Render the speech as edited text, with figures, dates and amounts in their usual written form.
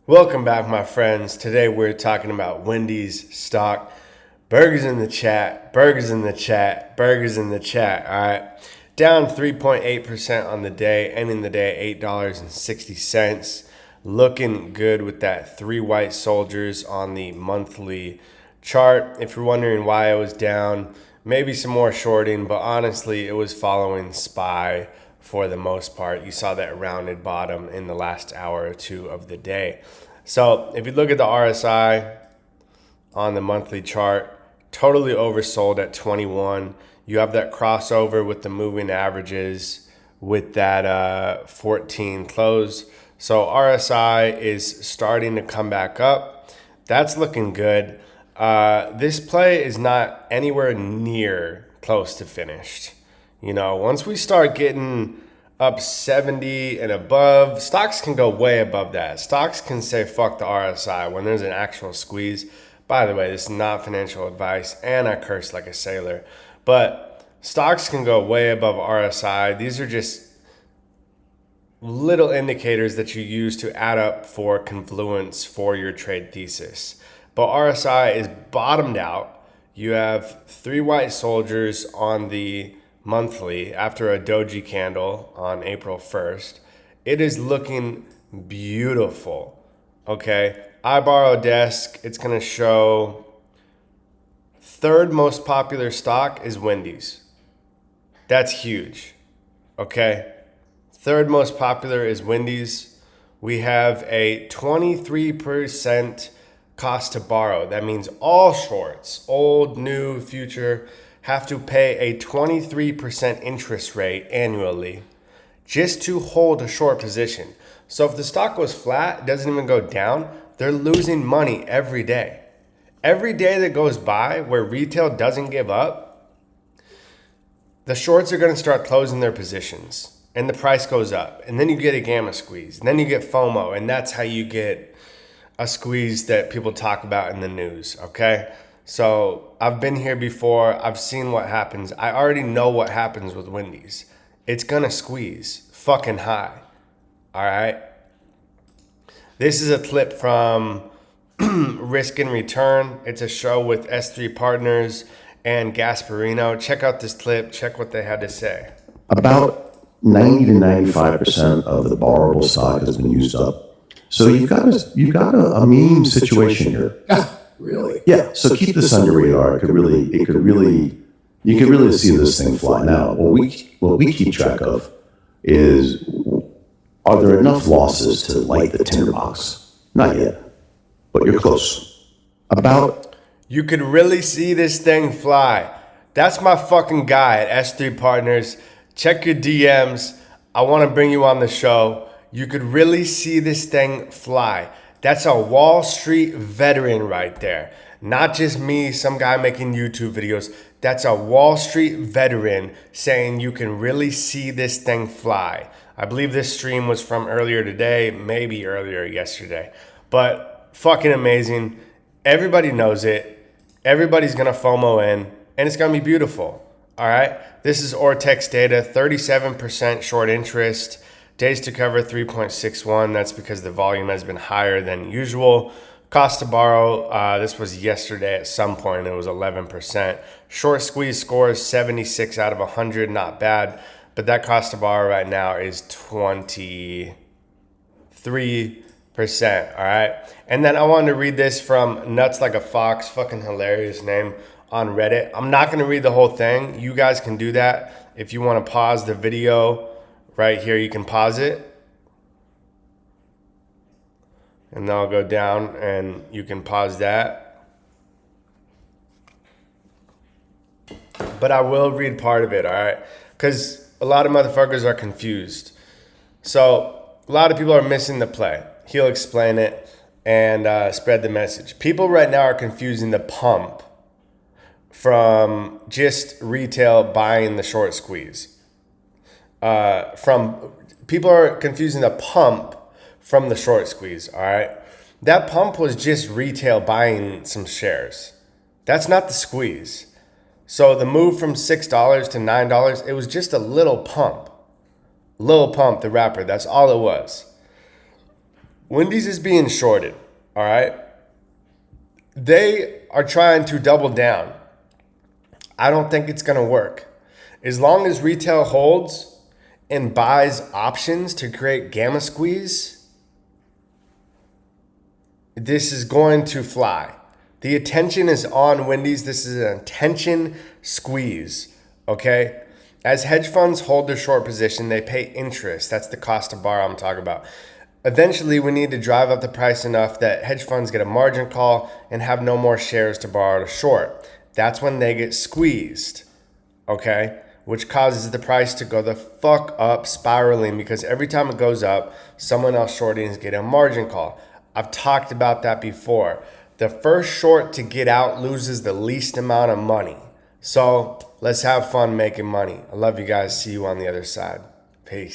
Welcome back, my friends. Today we're talking about Wendy's stock. Burgers in the chat, burgers in the chat, burgers in the chat. All right. Down 3.8% on the day, ending the day at $8.60. Looking good with that three white soldiers on the monthly chart. If you're wondering why it was down, maybe some more shorting, but honestly, it was following SPY for the most part. You saw that rounded bottom in the last hour or two of the day. So if you look at the RSI on the monthly chart, totally oversold at 21. You have that crossover with the moving averages with that 14 close. So RSI is starting to come back up. That's looking good. This play is not anywhere near close to finished. You know, once we start getting up 70 and above, stocks can go way above that. Stocks can say fuck the RSI when there's an actual squeeze. By the way, this is not financial advice, and I curse like a sailor. But stocks can go way above RSI. These are just little indicators that you use to add up for confluence for your trade thesis. But RSI is bottomed out. You have three white soldiers on the monthly after a doji candle on April 1st. It is looking beautiful. Okay. iBorrowDesk, it's going to show third most popular stock is Wendy's. That's huge. Okay. Third most popular is Wendy's. We have a 23% cost to borrow. That means all shorts, old, new, future, have to pay a 23% interest rate annually just to hold a short position. So if the stock goes flat, it doesn't even go down, they're losing money every day. Every day that goes by where retail doesn't give up, the shorts are going to start closing their positions and the price goes up. And then you get a gamma squeeze. And then you get FOMO. And that's how you get a squeeze that people talk about in the news, okay? So I've been here before. I've seen what happens. I already know what happens with Wendy's. It's going to squeeze fucking high, all right? This is a clip from Risk and Return. It's a show with S3 Partners and Gasparino. Check out this clip. Check what they had to say. About 90 to 95% of the borrowable stock has been used up. So you've got a meme situation here. Really? Yeah. So keep this on your radar. You could really see this thing fly. Now, what we keep track of is, are there enough losses to light the tinderbox? Not yet, but you're close. You could really see this thing fly. That's my fucking guy at S3 Partners. Check your DMs. I want to bring you on the show. You could really see this thing fly. That's a Wall Street veteran right there. Not just me, some guy making YouTube videos. That's a Wall Street veteran saying you can really see this thing fly. I believe this stream was from earlier today, maybe earlier yesterday. But fucking amazing. Everybody knows it. Everybody's going to FOMO in, and it's going to be beautiful. All right? This is Ortex data, 37% short interest. Days to cover 3.61. That's because the volume has been higher than usual. Cost to borrow, this was yesterday at some point. It was 11%. Short squeeze scores 76 out of 100. Not bad. But that cost to borrow right now is 23%. All right. And then I wanted to read this from Nuts Like a Fox. Fucking hilarious name on Reddit. I'm not going to read the whole thing. You guys can do that. If you want to pause the video right here, you can pause it. And then I'll go down and you can pause that. But I will read part of it, all right? Because a lot of motherfuckers are confused. So a lot of people are missing the play. He'll explain it and spread the message. People right now are confusing the pump from just retail buying the short squeeze. People are confusing the pump from the short squeeze, all right? That pump was just retail buying some shares. That's not the squeeze. So the move from $6 to $9, it was just a little pump. Lil Pump, the rapper, that's all it was. Wendy's is being shorted, all right? They are trying to double down. I don't think it's going to work. As long as retail holds and buys options to create gamma squeeze, this is going to fly. The attention is on Wendy's. This is an attention squeeze, okay? As hedge funds hold their short position, they pay interest. That's the cost of borrow I'm talking about. Eventually, we need to drive up the price enough that hedge funds get a margin call and have no more shares to borrow to short. That's when they get squeezed, okay? Which causes the price to go the fuck up, spiraling, because every time it goes up, someone else shorting is getting a margin call. I've talked about that before. The first short to get out loses the least amount of money. So let's have fun making money. I love you guys. See you on the other side. Peace.